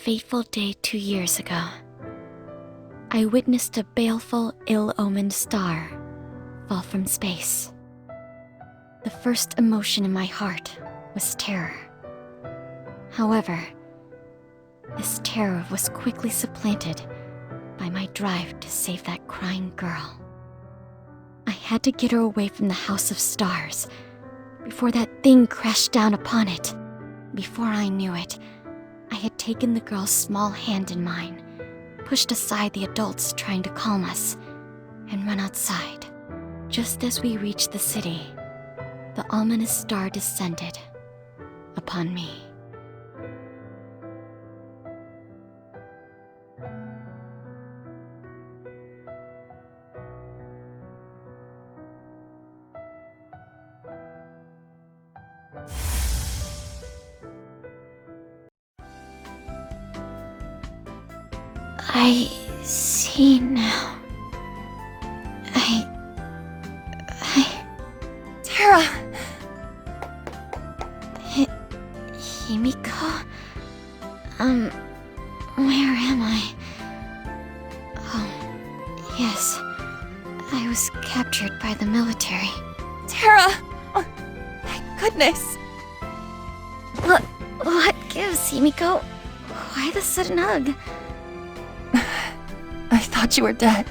fateful day 2 years ago, I witnessed a baleful, ill-omened star fall from space. The first emotion in my heart was terror. However, this terror was quickly supplanted by my drive to save that crying girl. I had to get her away from the House of Stars before that thing crashed down upon it. Before I knew it, I had taken the girl's small hand in mine, pushed aside the adults trying to calm us, and run outside. Just as we reached the city, the ominous star descended upon me. I see now. Terra! Himiko? Where am I? Oh, yes. I was captured by the military. Terra! Oh, my goodness! What gives, Himiko? Why the sudden hug? I thought you were dead.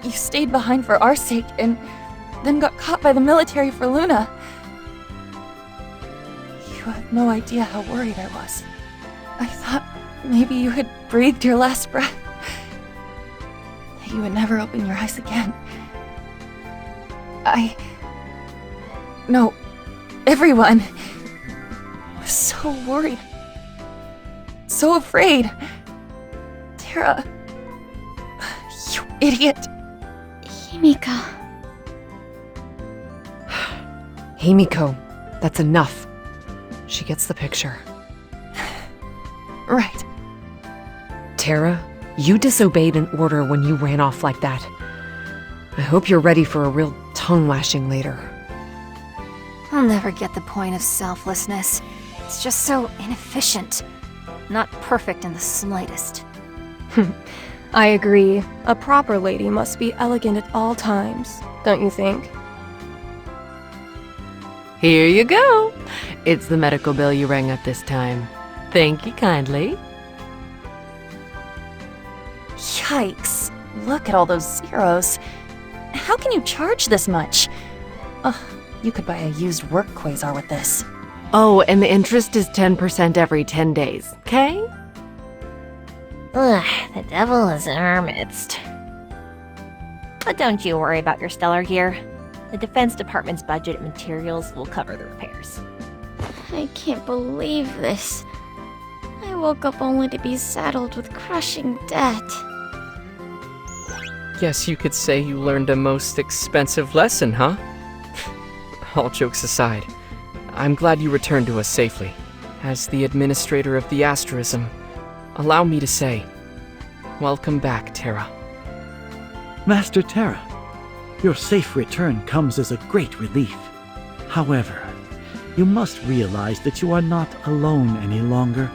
You stayed behind for our sake and then got caught by the military for Luna. You have no idea how worried I was. I thought maybe you had breathed your last breath. That you would never open your eyes again. No, everyone was so worried. So afraid. Terra. You idiot. Himiko. Himiko, that's enough. She gets the picture. Right. Terra, you disobeyed an order when you ran off like that. I hope you're ready for a real tongue-lashing later. I'll never get the point of selflessness. It's just so inefficient. Not perfect in the slightest. I agree. A proper lady must be elegant at all times, don't you think? Here you go. It's the medical bill you rang up this time. Thank you kindly. Yikes. Look at all those zeros. How can you charge this much? Ugh, you could buy a used work quasar with this. Oh, and the interest is 10% every 10 days, okay? Ugh, the devil is in our midst. But don't you worry about your stellar gear. The Defense Department's budget and materials will cover the repairs. I can't believe this. I woke up only to be saddled with crushing debt. Guess you could say you learned a most expensive lesson, huh? All jokes aside, I'm glad you returned to us safely. As the administrator of the asterism, allow me to say, welcome back, Terra. Master Terra, your safe return comes as a great relief. However, you must realize that you are not alone any longer.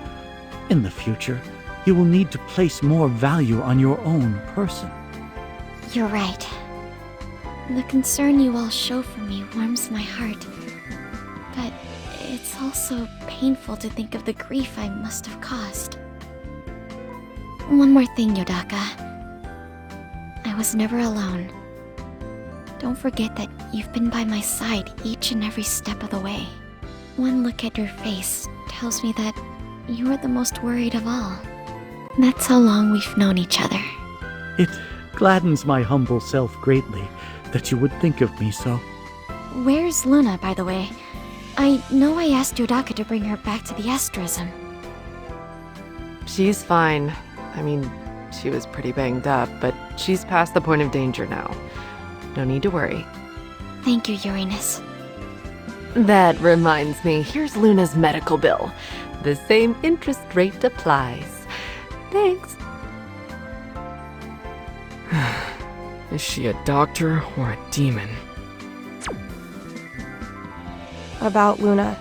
In the future, you will need to place more value on your own person. You're right. The concern you all show for me warms my heart. But it's also painful to think of the grief I must have caused. One more thing, Yodaka. I was never alone. Don't forget that you've been by my side each and every step of the way. One look at your face tells me that you are the most worried of all. That's how long we've known each other. It gladdens my humble self greatly that you would think of me so. Where's Luna, by the way? I know I asked Yodaka to bring her back to the asterism. She's fine. I mean, she was pretty banged up, but she's past the point of danger now. No need to worry. Thank you, Uranus. That reminds me, here's Luna's medical bill. The same interest rate applies. Thanks. Is she a doctor or a demon? About Luna.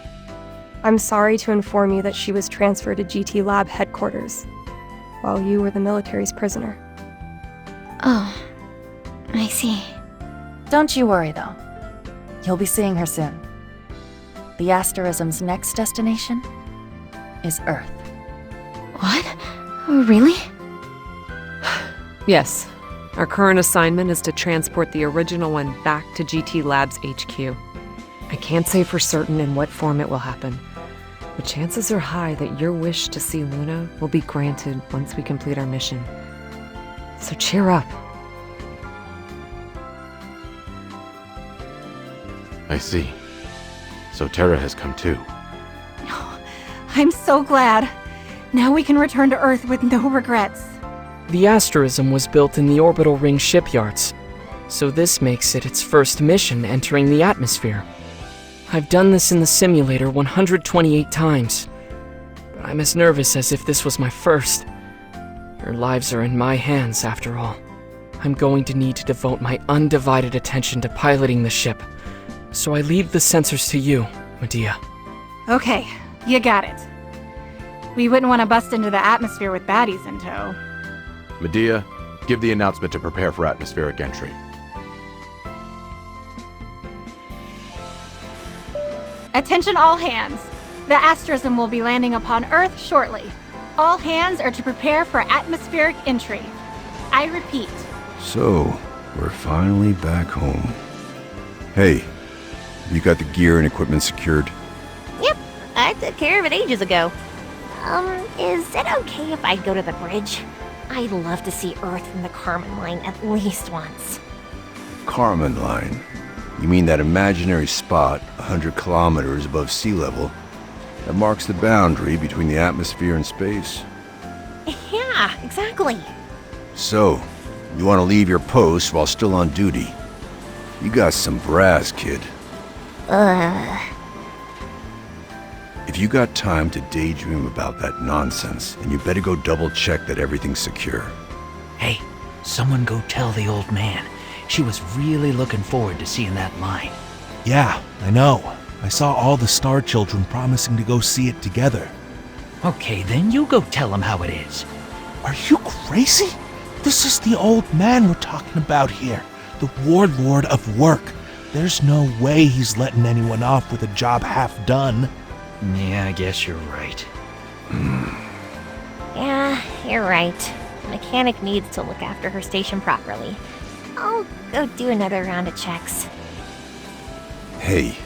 I'm sorry to inform you that she was transferred to GT Lab headquarters, while you were the military's prisoner. Oh, I see. Don't you worry, though. You'll be seeing her soon. The asterism's next destination is Earth. What? Oh, really? Yes. Our current assignment is to transport the original one back to GT Labs HQ. I can't say for certain in what form it will happen, but chances are high that your wish to see Luna will be granted once we complete our mission. So cheer up. I see. So Terra has come too. I'm so glad. Now we can return to Earth with no regrets. The asterism was built in the orbital ring shipyards, so this makes it its first mission entering the atmosphere. I've done this in the simulator 128 times, but I'm as nervous as if this was my first. Your lives are in my hands, after all. I'm going to need to devote my undivided attention to piloting the ship, so I leave the sensors to you, Medea. Okay, you got it. We wouldn't want to bust into the atmosphere with baddies in tow. Medea, give the announcement to prepare for atmospheric entry. Attention all hands. The asterism will be landing upon Earth shortly. All hands are to prepare for atmospheric entry. I repeat. So, we're finally back home. Hey, you got the gear and equipment secured? Yep, I took care of it ages ago. Is it okay if I go to the bridge? I'd love to see Earth from the Carmen Line at least once. Carmen Line? You mean that imaginary spot 100 kilometers above sea level that marks the boundary between the atmosphere and space? Yeah, exactly. So, you want to leave your post while still on duty? You got some brass, kid. If you got time to daydream about that nonsense, then you better go double-check that everything's secure. Hey, someone go tell the old man. She was really looking forward to seeing that line. Yeah, I know. I saw all the Star Children promising to go see it together. Okay, then you go tell him how it is. Are you crazy? This is the old man we're talking about here. The warlord of work. There's no way he's letting anyone off with a job half done. Yeah, I guess you're right. Yeah, you're right. The mechanic needs to look after her station properly. I'll go do another round of checks. Hey.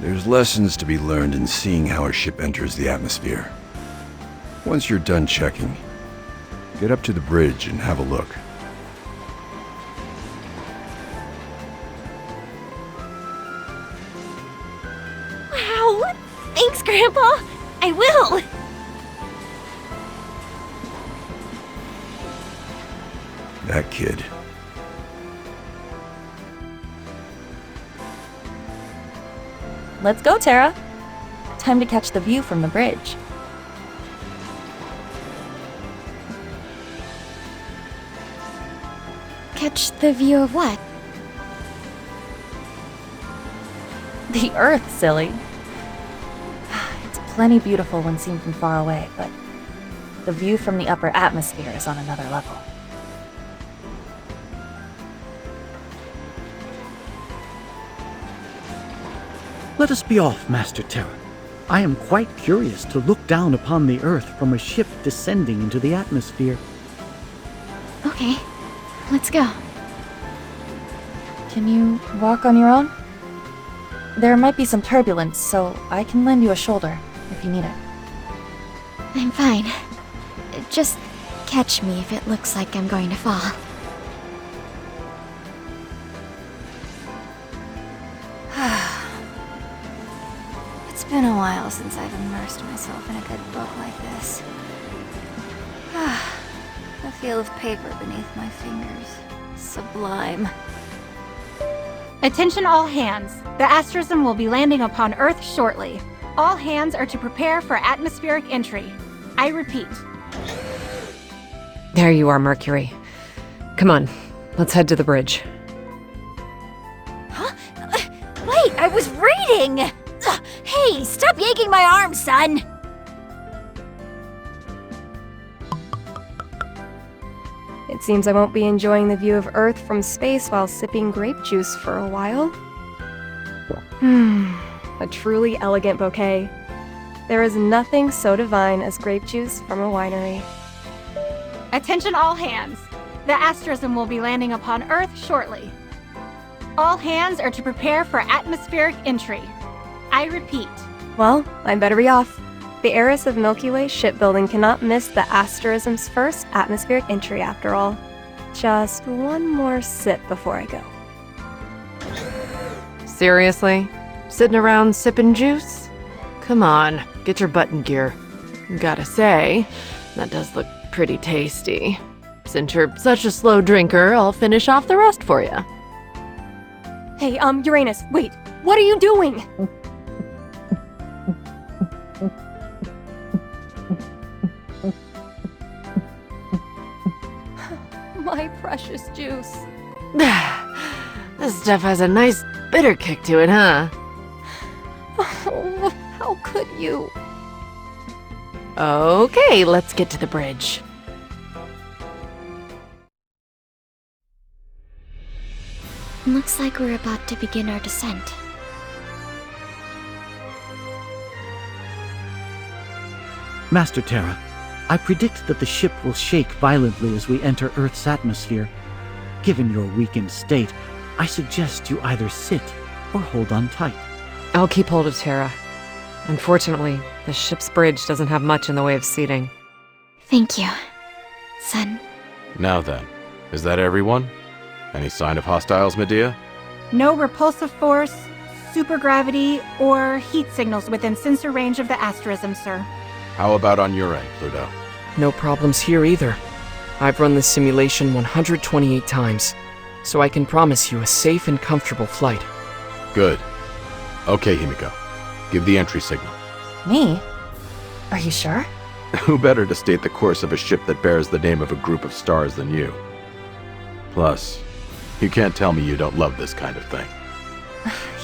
There's lessons to be learned in seeing how a ship enters the atmosphere. Once you're done checking, get up to the bridge and have a look. Wow! Thanks, Grandpa! I will! That kid. Let's go, Terra. Time to catch the view from the bridge. Catch the view of what? The Earth, silly. It's plenty beautiful when seen from far away, but the view from the upper atmosphere is on another level. Let us be off, Master Terra. I am quite curious to look down upon the Earth from a ship descending into the atmosphere. Okay, let's go. Can you walk on your own? There might be some turbulence, so I can lend you a shoulder if you need it. I'm fine. Just catch me if it looks like I'm going to fall. It's been a while since I've immersed myself in a good book like this. The feel of paper beneath my fingers. Sublime. Attention all hands. The asterism will be landing upon Earth shortly. All hands are to prepare for atmospheric entry. I repeat. There you are, Mercury. Come on, let's head to the bridge. annoying! Ugh, hey, stop yanking my arm, son! It seems I won't be enjoying the view of Earth from space while sipping grape juice for a while. A truly elegant bouquet. There is nothing so divine as grape juice from a winery. Attention all hands. The asterism will be landing upon Earth shortly. All hands are to prepare for atmospheric entry. I repeat. Well, I'd better be off. The heiress of Milky Way shipbuilding cannot miss the asterism's first atmospheric entry after all. Just one more sip before I go. Seriously? Sitting around sipping juice? Come on, get your butt in gear. Gotta say, that does look pretty tasty. Since you're such a slow drinker, I'll finish off the rest for you. Hey, Uranus, wait! What are you doing? My precious juice. This stuff has a nice bitter kick to it, huh? Oh, how could you? Okay, let's get to the bridge. Looks like we're about to begin our descent. Master Terra, I predict that the ship will shake violently as we enter Earth's atmosphere. Given your weakened state, I suggest you either sit or hold on tight. I'll keep hold of Terra. Unfortunately, the ship's bridge doesn't have much in the way of seating. Thank you, son. Now then, is that everyone? Any sign of hostiles, Medea? No repulsive force, supergravity, or heat signals within sensor range of the asterism, sir. How about on your end, Pluto? No problems here either. I've run this simulation 128 times, so I can promise you a safe and comfortable flight. Good. Okay, Himiko. Give the entry signal. Me? Are you sure? Who better to state the course of a ship that bears the name of a group of stars than you? Plus, you can't tell me you don't love this kind of thing.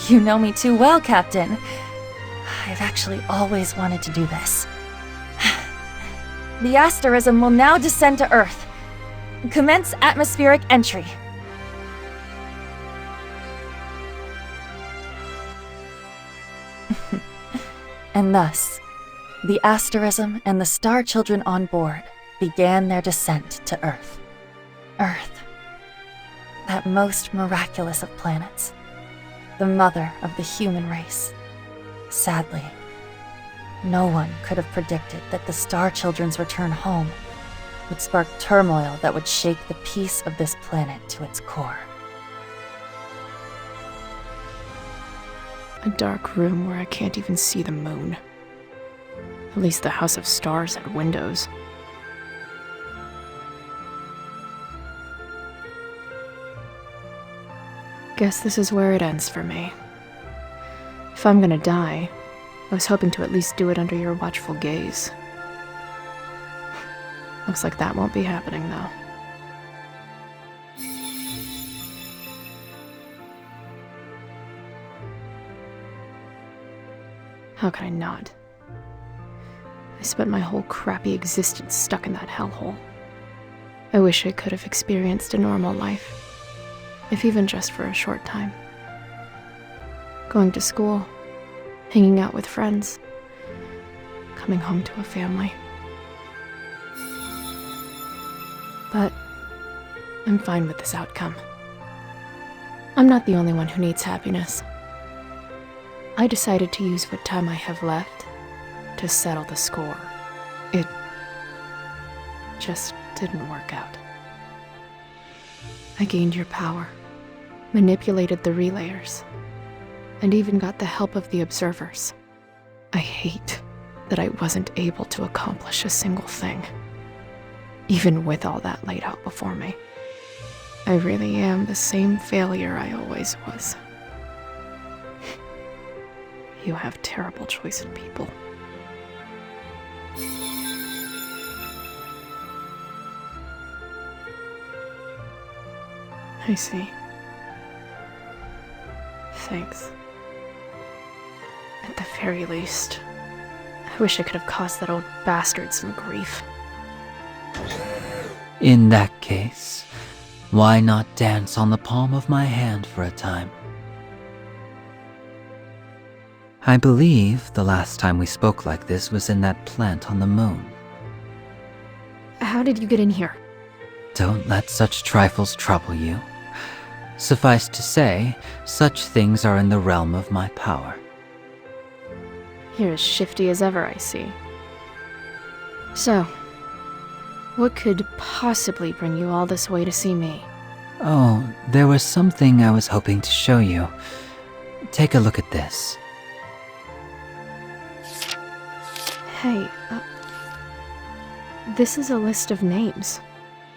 You know me too well, Captain. I've actually always wanted to do this. The asterism will now descend to Earth. Commence atmospheric entry. And thus, the asterism and the star children on board began their descent to Earth. Earth, that most miraculous of planets, the mother of the human race. Sadly, no one could have predicted that the Star Children's return home would spark turmoil that would shake the peace of this planet to its core. A dark room where I can't even see the moon. At least the House of Stars had windows. Guess this is where it ends for me. If I'm gonna die, I was hoping to at least do it under your watchful gaze. Looks like that won't be happening, though. How could I not? I spent my whole crappy existence stuck in that hellhole. I wish I could have experienced a normal life, if even just for a short time. Going to school, hanging out with friends, coming home to a family. But I'm fine with this outcome. I'm not the only one who needs happiness. I decided to use what time I have left to settle the score. It just didn't work out. I gained your power, manipulated the relayers, and even got the help of the observers. I hate that I wasn't able to accomplish a single thing, even with all that laid out before me. I really am the same failure I always was. You have terrible choice in people. I see. Thanks. very least. I wish I could have caused that old bastard some grief. In that case, why not dance on the palm of my hand for a time? I believe the last time we spoke like this was in that plant on the moon. How did you get in here? Don't let such trifles trouble you. Suffice to say, such things are in the realm of my power. You're as shifty as ever, I see. So, what could possibly bring you all this way to see me? Oh, there was something I was hoping to show you. Take a look at this. Hey, this is a list of names.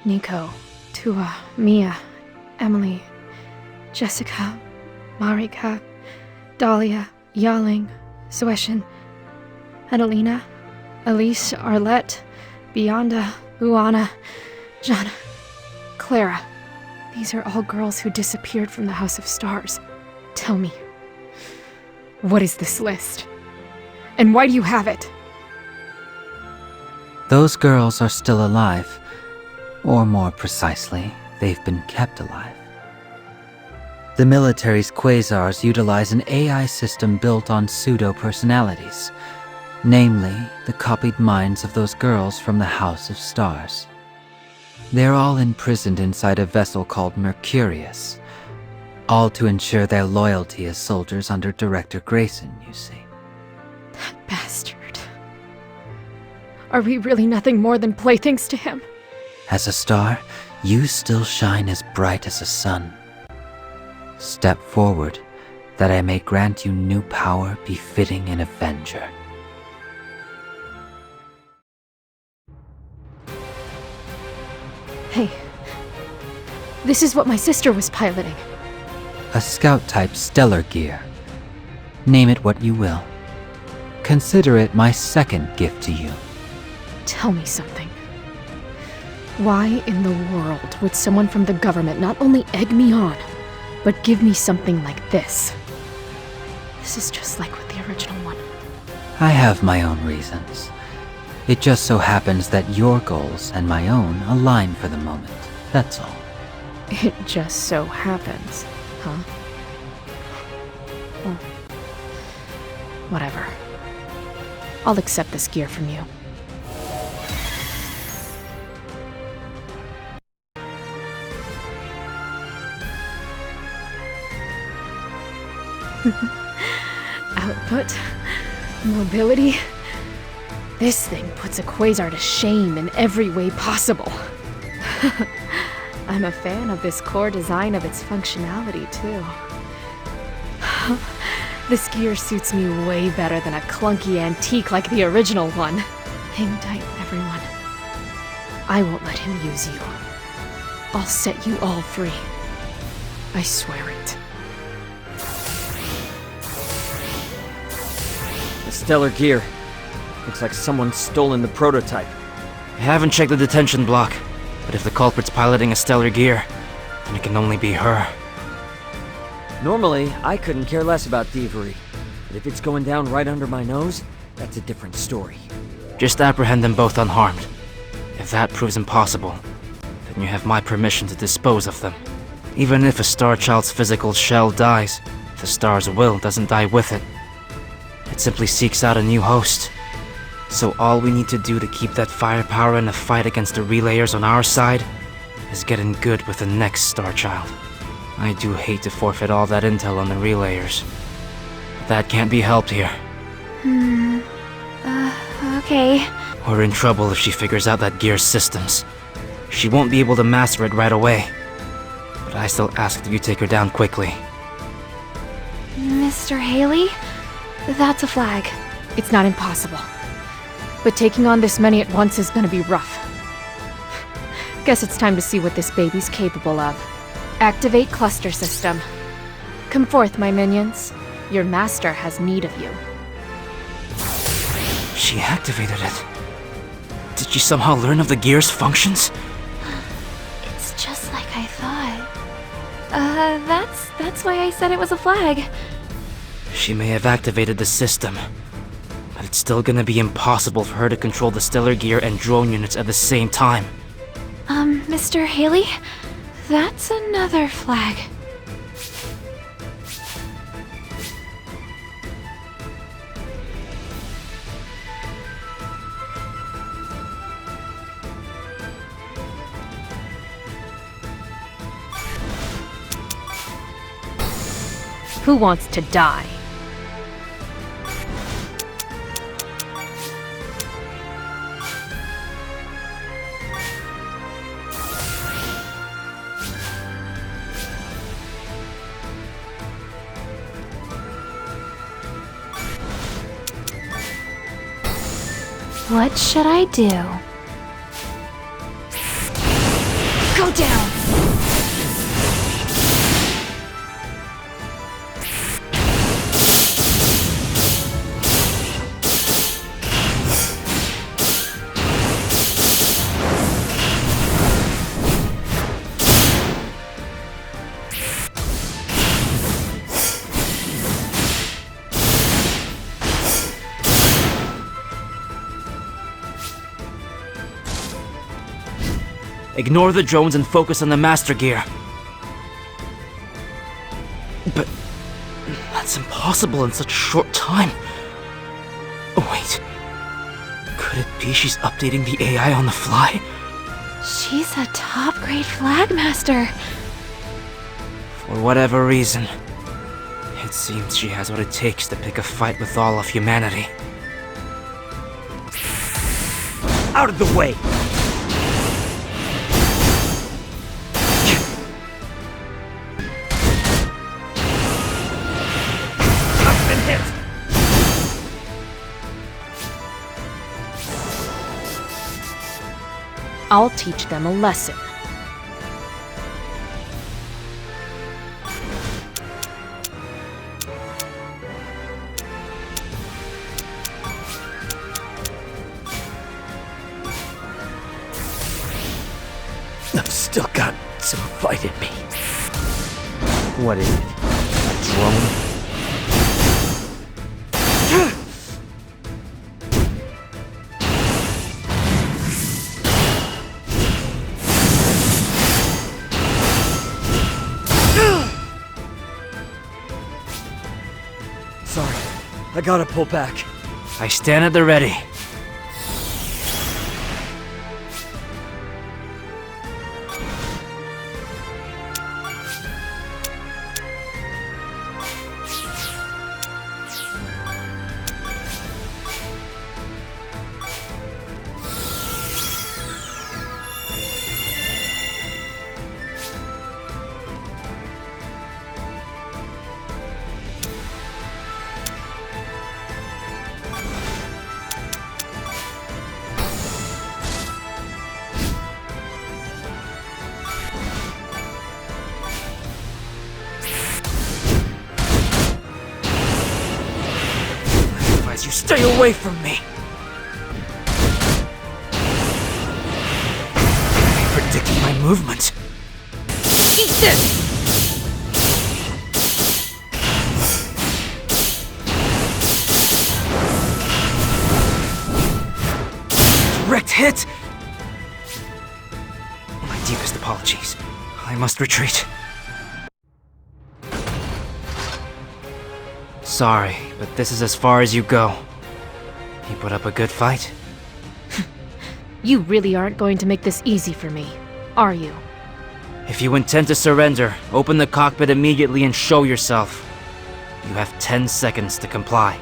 Nico, Tua, Mia, Emily, Jessica, Marika, Dahlia, Yaling, Sueshin, Adelina, Elise, Arlette, Bionda, Luana, Jana, Clara. These are all girls who disappeared from the House of Stars. Tell me, what is this list? And why do you have it? Those girls are still alive. Or more precisely, they've been kept alive. The military's quasars utilize an AI system built on pseudo-personalities, namely, the copied minds of those girls from the House of Stars. They're all imprisoned inside a vessel called Mercurius, all to ensure their loyalty as soldiers under Director Grayson, you see. That bastard. Are we really nothing more than playthings to him? As a star, you still shine as bright as a sun. Step forward, that I may grant you new power befitting an Avenger. Hey, this is what my sister was piloting. A scout-type stellar gear. Name it what you will. Consider it my second gift to you. Tell me something. Why in the world would someone from the government not only egg me on, but give me something like this? This is just like with the original one. I have my own reasons. It just so happens that your goals and my own align for the moment, that's all. It just so happens, huh? Well, whatever. I'll accept this gear from you. Output, mobility. This thing puts a quasar to shame in every way possible. I'm a fan of this core design of its functionality, too. This gear suits me way better than a clunky antique like the original one. Hang tight, everyone. I won't let him use you. I'll set you all free. I swear it. The stellar gear. Looks like someone's stolen the prototype. I haven't checked the detention block, but if the culprit's piloting a stellar gear, then it can only be her. Normally, I couldn't care less about thievery, but if it's going down right under my nose, that's a different story. Just apprehend them both unharmed. If that proves impossible, then you have my permission to dispose of them. Even if a Star Child's physical shell dies, the Star's will doesn't die with it. It simply seeks out a new host. So all we need to do to keep that firepower in the fight against the relayers on our side is get in good with the next Star Child. I do hate to forfeit all that intel on the relayers, but that can't be helped here. Okay. We're in trouble if she figures out that gear's systems. She won't be able to master it right away, but I still ask that you take her down quickly. Mr. Haley? That's a flag. It's not impossible. But taking on this many at once is gonna be rough. Guess it's time to see what this baby's capable of. Activate cluster system. Come forth, my minions. Your master has need of you. She activated it. Did she somehow learn of the gear's functions? It's just like I thought. That's why I said it was a flag. She may have activated the system, but it's still gonna be impossible for her to control the stellar gear and drone units at the same time. Mr. Haley? That's another flag. Who wants to die? What should I do? Go down! Ignore the drones and focus on the Master Gear. But that's impossible in such a short time. Oh, wait. Could it be she's updating the AI on the fly? She's a top-grade flag master. For whatever reason, it seems she has what it takes to pick a fight with all of humanity. Out of the way! I'll teach them a lesson. I've still got some fight in me. What is it? A drone? Sorry, I gotta pull back. I stand at the ready. You stay away from me! I predicted my movement. Eat this! Direct hit! My deepest apologies. I must retreat. Sorry, but this is as far as you go. You put up a good fight? You really aren't going to make this easy for me, are you? If you intend to surrender, open the cockpit immediately and show yourself. You have 10 seconds to comply.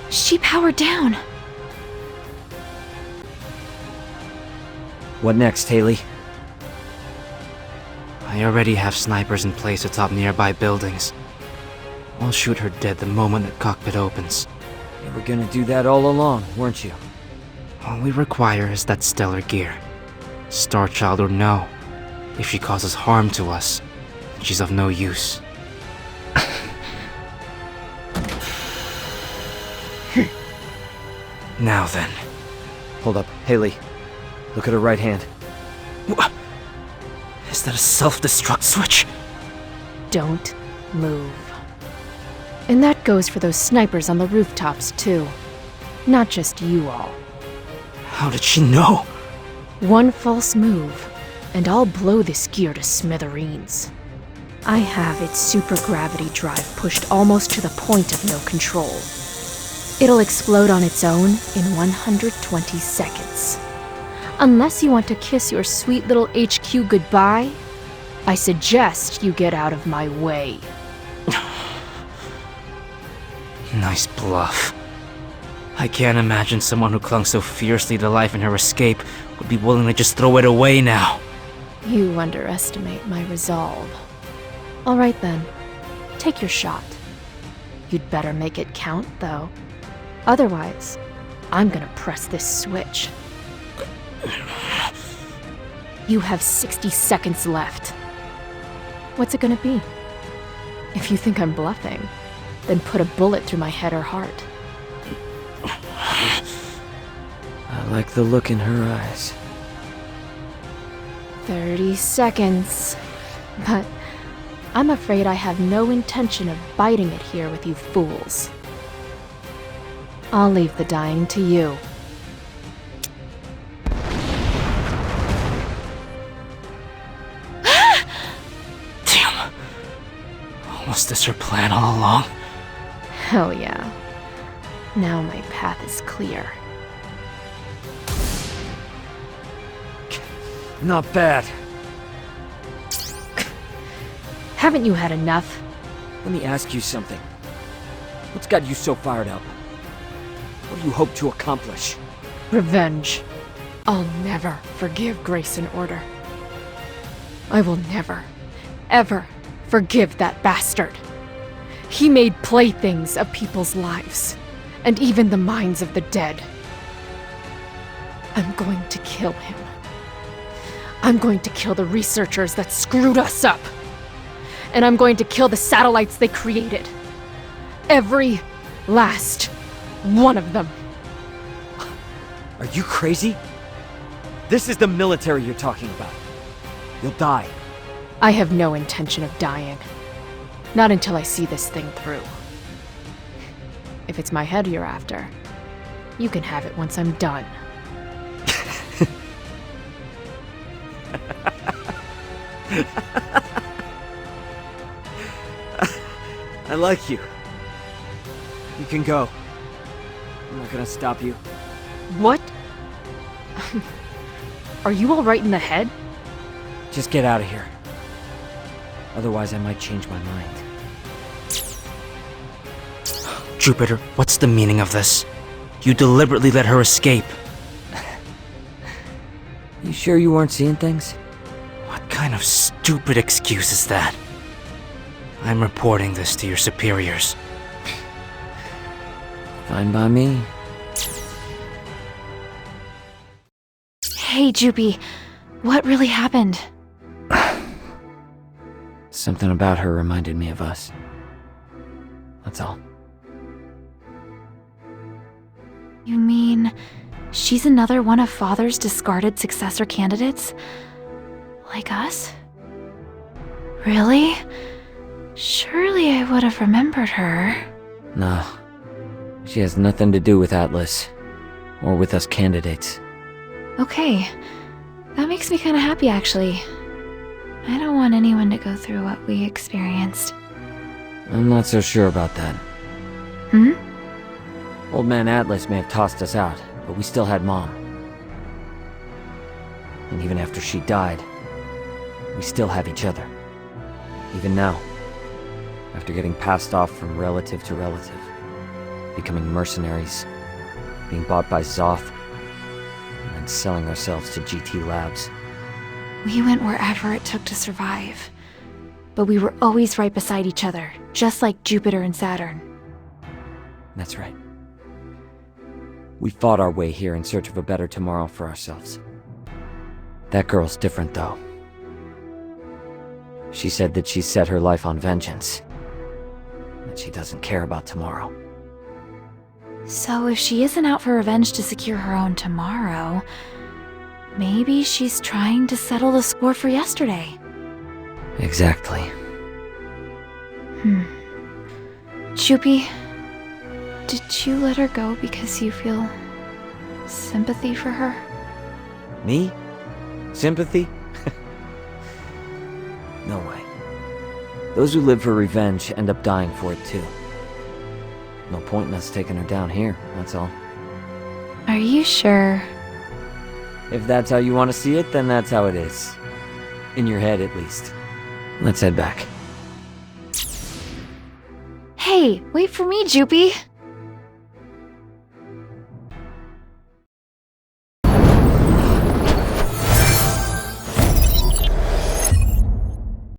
She powered down. What next, Haley? I already have snipers in place atop nearby buildings. I'll shoot her dead the moment the cockpit opens. You were gonna do that all along, weren't you? All we require is that stellar gear. Starchild or no, if she causes harm to us, she's of no use. Now then. Hold up, Haley. Look at her right hand. Is that a self-destruct switch? don't move. And that goes for those snipers on the rooftops, too. Not just you all. How did she know? One false move, and I'll blow this gear to smithereens. I have its supergravity drive pushed almost to the point of no control. It'll explode on its own in 120 seconds. Unless you want to kiss your sweet little HQ goodbye, I suggest you get out of my way. Nice bluff. I can't imagine someone who clung so fiercely to life in her escape would be willing to just throw it away now. You underestimate my resolve. All right then, take your shot. You'd better make it count, though. Otherwise, I'm gonna press this switch. You have 60 seconds left. What's it gonna be? If you think I'm bluffing, then put a bullet through my head or heart. I like the look in her eyes. 30 seconds. But I'm afraid I have no intention of biting it here with you fools. I'll leave the dying to you. Damn. Was this her plan all along? Hell yeah. Now my path is clear. Not bad. Haven't you had enough? Let me ask you something. What's got you so fired up? What do you hope to accomplish? Revenge. I'll never forgive Grace and Order. I will never, ever forgive that bastard. He made playthings of people's lives, and even the minds of the dead. I'm going to kill him. I'm going to kill the researchers that screwed us up. And I'm going to kill the satellites they created. Every last one of them. Are you crazy? This is the military you're talking about. You'll die. I have no intention of dying. Not until I see this thing through. If it's my head you're after, you can have it once I'm done. I like you. You can go. I'm not gonna stop you. What? Are you all right in the head? Just get out of here. Otherwise, I might change my mind. Jupiter, what's the meaning of this? You deliberately let her escape. You sure you weren't seeing things? What kind of stupid excuse is that? I'm reporting this to your superiors. Fine by me. Hey, Jupy. What really happened? Something about her reminded me of us. That's all. You mean she's another one of Father's discarded successor candidates? Like us? Really? Surely I would have remembered her. No. She has nothing to do with Atlas. Or with us candidates. Okay. That makes me kind of happy, actually. I don't want anyone to go through what we experienced. I'm not so sure about that. Hmm? Old Man Atlas may have tossed us out, but we still had Mom. And even after she died, we still have each other. Even now, after getting passed off from relative to relative, becoming mercenaries, being bought by Zoth, and then selling ourselves to GT Labs. We went wherever it took to survive. But we were always right beside each other, just like Jupiter and Saturn. That's right. We fought our way here in search of a better tomorrow for ourselves. That girl's different, though. She said that she set her life on vengeance. That she doesn't care about tomorrow. So if she isn't out for revenge to secure her own tomorrow, maybe she's trying to settle the score for yesterday. Exactly. Choopy, did you let her go because you feel sympathy for her? Me? Sympathy? No way. Those who live for revenge end up dying for it too. No point in us taking her down here, that's all. Are you sure? If that's how you want to see it, then that's how it is. In your head, at least. Let's head back. Hey, wait for me, Joopy!